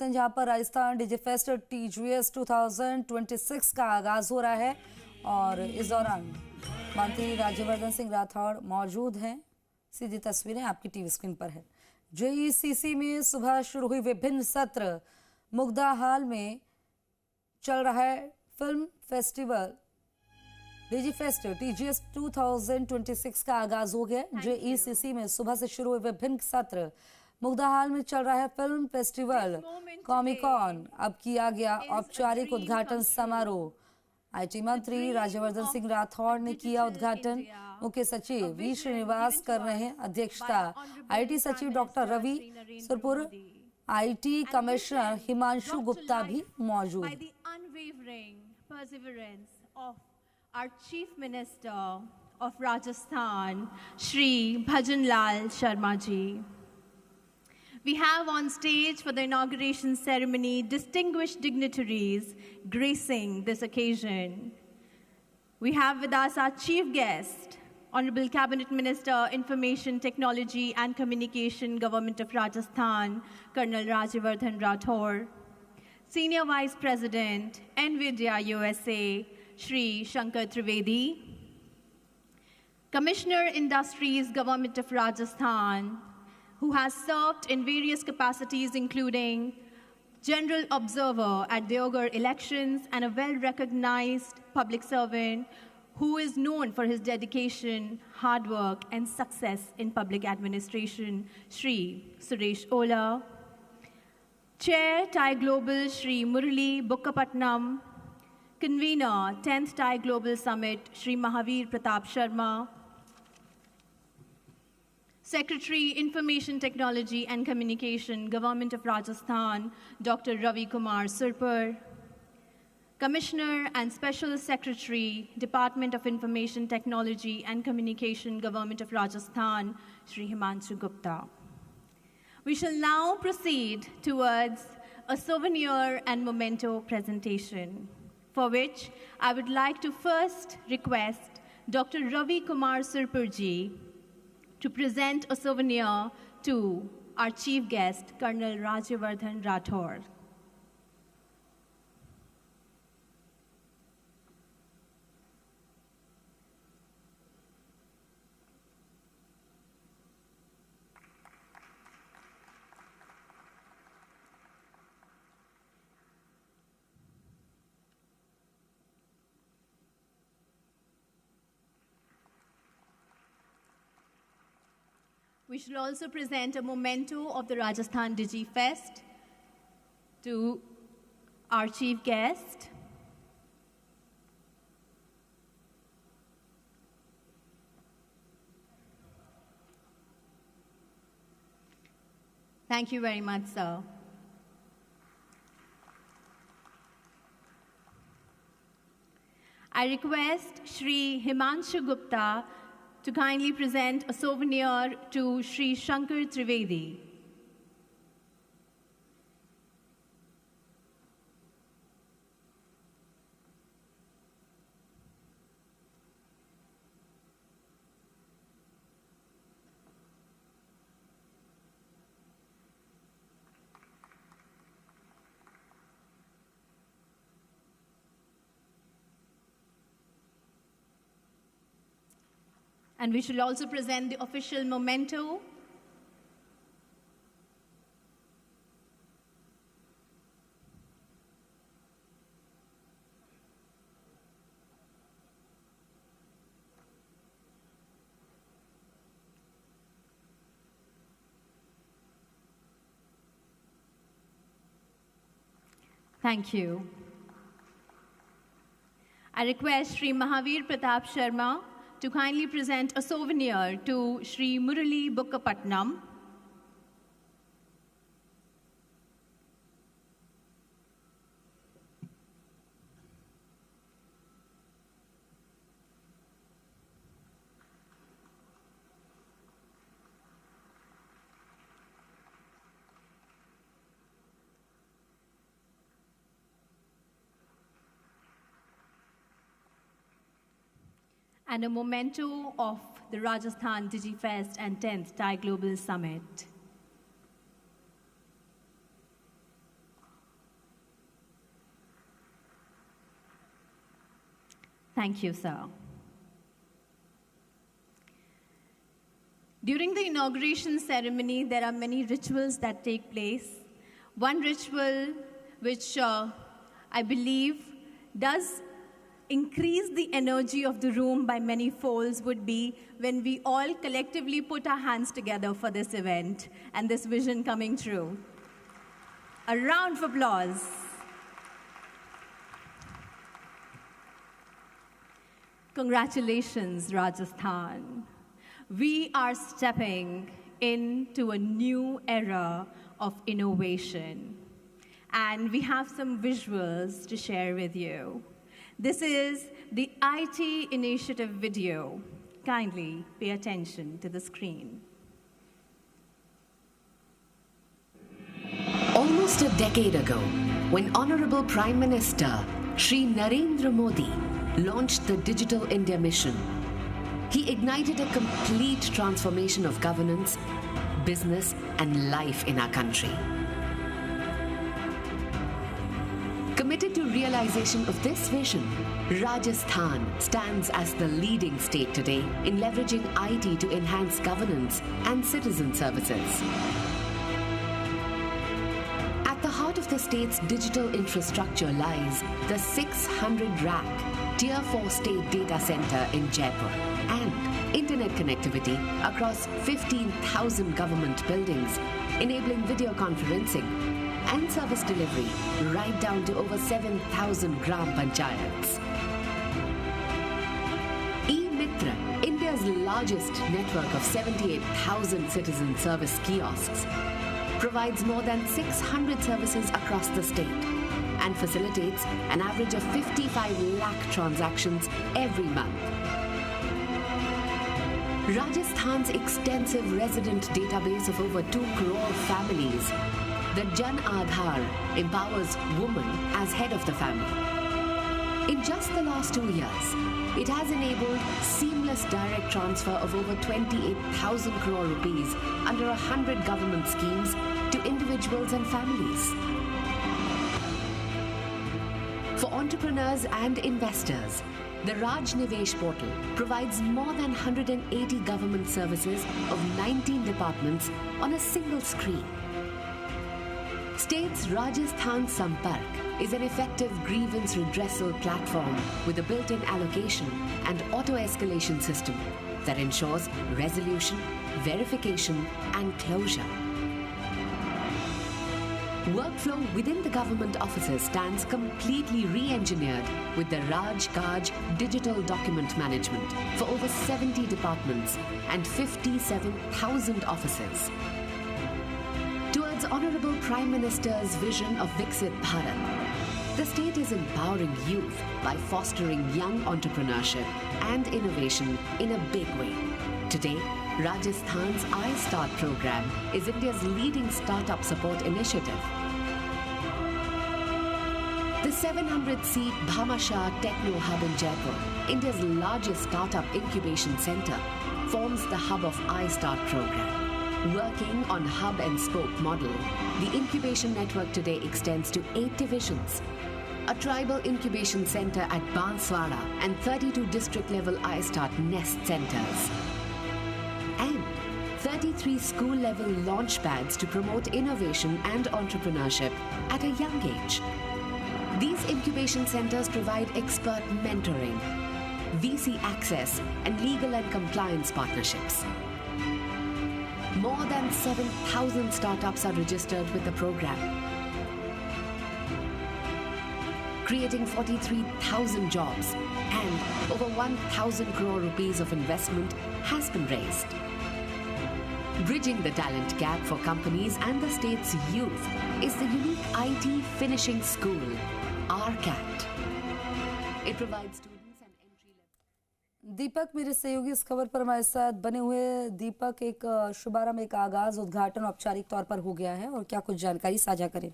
जहां पर Rajasthan Digifest TGS 2026 का आगाज हो रहा है और इस दौरान मंत्री राज्यवर्धन सिंह राठौड़ मौजूद हैं। सीधी तस्वीरें आपकी टीवी स्क्रीन पर है। JECC में सुबह शुरू हुई विभिन्न सत्र। मुग्धा हाल में चल रहा है फिल्म फेस्टिवल डिजीफेस्ट TGS 2026 का आगाज हो गया। JECC में सुबह से शुरू हुए विभिन्न सत्र। मुग्धा हाल में चल रहा है फिल्म फेस्टिवल कॉमिकॉन। अब किया गया औपचारिक उद्घाटन समारोह। IT मंत्री राज्यवर्धन सिंह राठौड़ ने किया उद्घाटन। मुख्य सचिव V श्रीनिवास कर रहे हैं अध्यक्षता। IT सचिव doctor Ravi Surpur, IT commissioner Himanshu Gupta भी मौजूद। Our Chief Minister of Rajasthan, Shri Bhajan Lal Sharma ji. We have on stage for the inauguration ceremony distinguished dignitaries gracing this occasion. We have with us our chief guest, Honorable Cabinet Minister, Information Technology and Communication, Government of Rajasthan, Colonel Rajyavardhan Rathore. Senior Vice President, NVIDIA USA, Shri Shankar Trivedi. Commissioner Industries, Government of Rajasthan, who has served in various capacities including General Observer at Deoghar elections and a well-recognized public servant who is known for his dedication, hard work, and success in public administration, Shri Suresh Ola. Chair, TiE Global, Shri Murali Bukkapatnam. Convener, 10th TiE Global Summit, Shri Mahavir Pratap Sharma. Secretary, Information Technology and Communication, Government of Rajasthan, Dr. Ravi Kumar Surpur. Commissioner and Special Secretary, Department of Information Technology and Communication, Government of Rajasthan, Shri Himanshu Gupta. We shall now proceed towards a souvenir and memento presentation, for which I would like to first request Dr. Ravi Kumar Surpurji to present a souvenir to our chief guest, Colonel Rajyavardhan Rathore. We shall also present a memento of the Rajasthan DigiFest to our chief guest. Thank you very much, sir. I request Shri Himanshu Gupta to kindly present a souvenir to Shri Shankar Trivedi. And we shall also present the official memento. Thank you. I request Shri Mahavir Pratap Sharma to kindly present a souvenir to Shri Murali Bukkapatnam. And a memento of the Rajasthan DigiFest and 10th TiE Global Summit. Thank you, sir. During the inauguration ceremony, there are many rituals that take place. One ritual which I believe does increase the energy of the room by many folds would be when we all collectively put our hands together for this event and this vision coming true. A round of applause. Congratulations, Rajasthan. We are stepping into a new era of innovation. And we have some visuals to share with you. This is the IT initiative video. Kindly pay attention to the screen. Almost a decade ago, when Honorable Prime Minister Shri Narendra Modi launched the Digital India Mission, he ignited a complete transformation of governance, business, and life in our country. Committed to realization of this vision, Rajasthan stands as the leading state today in leveraging IT to enhance governance and citizen services. At the heart of the state's digital infrastructure lies the 600-rack Tier 4 State Data Center in Jaipur and internet connectivity across 15,000 government buildings, enabling video conferencing and service delivery right down to over 7,000 gram panchayats. E-Mitra, India's largest network of 78,000 citizen service kiosks, provides more than 600 services across the state and facilitates an average of 55 lakh transactions every month. Rajasthan's extensive resident database of over 2 crore families, the Jan Aadhaar, empowers women as head of the family. In just the last 2 years, it has enabled seamless direct transfer of over 28,000 crore rupees under 100 government schemes to individuals and families. For entrepreneurs and investors, the Raj Nivesh portal provides more than 180 government services of 19 departments on a single screen. State's Rajasthan Sampark is an effective grievance redressal platform with a built-in allocation and auto-escalation system that ensures resolution, verification, and closure. Workflow within the government offices stands completely re-engineered with the Raj Kaj digital document management for over 70 departments and 57,000 offices. Towards Honorable Prime Minister's vision of Viksit Bharat, the state is empowering youth by fostering young entrepreneurship and innovation in a big way. Today, Rajasthan's iStart program is India's leading startup support initiative. The 700-seat Bhamashah Techno Hub in Jaipur, India's largest startup incubation center, forms the hub of iStart program. Working on hub and spoke model, the incubation network today extends to 8 divisions, a tribal incubation center at Banswara and 32 district-level iStart Nest centers, and 33 school-level launch pads to promote innovation and entrepreneurship at a young age. These incubation centers provide expert mentoring, VC access, and legal and compliance partnerships. More than 7,000 startups are registered with the program, creating 43,000 jobs, and over 1,000 crore rupees of investment has been raised. Bridging the talent gap for companies and the state's youth is the unique IT finishing school, RCAT. It provides students an entry level. दीपक मेरे सहयोगी इस खबर पर हमारे साथ बने हुए। दीपक, एक शुभारंभ, एक आगाज, उद्घाटन औपचारिक तौर पर हो गया है और क्या कुछ जानकारी साझा करें?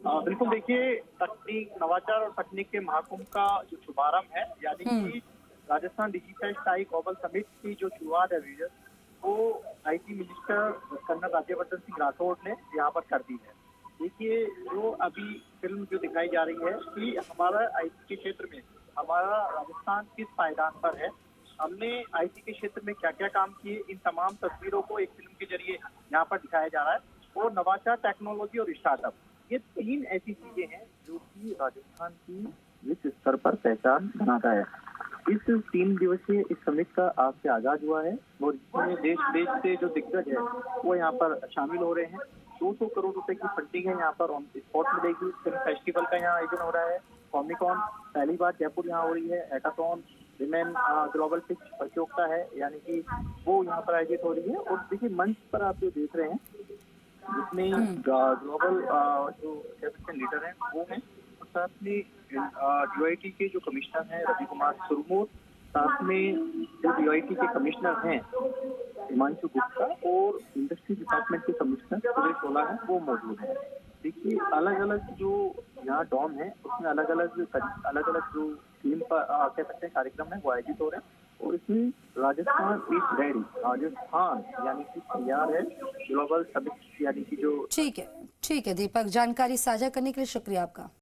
बिल्कुल, देखिए, तकनीक, नवाचार और तकनीक के महाकुंभ का जो शुभारंभ है, यानी कि Rajasthan digital tie global summit की जो शुरुआत है वो IT minister colonel Rajyavardhan Singh Rathore ने यहाँ पर कर दी है। देखिए, जो अभी फिल्म जो दिखाई जा रही है कि हमारा IT के क्षेत्र में हमारा राजस्थान किस पायदान पर है, हमने आईटी के क्षेत्र में क्या क्या काम किए, इन तमाम तस्वीरों को एक फिल्म के जरिए यहाँ पर दिखाया जा रहा है। और नवाचार, टेक्नोलॉजी और स्टार्टअप, ये तीन ऐसी चीजें हैं जो कि राजस्थान की विश्व स्तर पर पहचान बनाता है। इस 3 दिवसीय इस समिट का आज से आगाज हुआ है और इसमें देश विदेश से जो दिग्गज है वो यहाँ पर शामिल हो रहे हैं। 200 करोड़ रुपए की फंडिंग है यहाँ पर ऑन स्पॉट मिलेगी। फिल्म फेस्टिवल का यहाँ आयोजन हो रहा है। कॉमिकॉन पहली बार जयपुर यहाँ हो रही है। हैकाथॉन, विमेन ग्लोबल पिच प्रतियोगिता है, यानी कि वो यहाँ पर आयोजित हो रही है। और देखिए मंच पर आप जो देख रहे हैं जिसमें ग्लोबल जो लीडर हैं वो हैं, और साथ में DOIT के जो कमिश्नर हैं रवि कुमार सुरमोर, साथ में जो DOIT के कमिश्नर हैं हिमांशु गुप्ता और इंडस्ट्री डिपार्टमेंट के कमिश्नर सुरेश सोला हैं, वो मौजूद हैं। देखिए अलग अलग जो यहाँ डॉम है उसमें अलग अलग जो थीम पर कह सकते हैं कार्यक्रम है वो आयोजित हो रहे हैं। और इसमें राजस्थान इज रेडी, राजस्थान यानी कि तैयार है ग्लोबल समिट, यानी कि जो ठीक है दीपक, जानकारी साझा करने के लिए शुक्रिया आपका।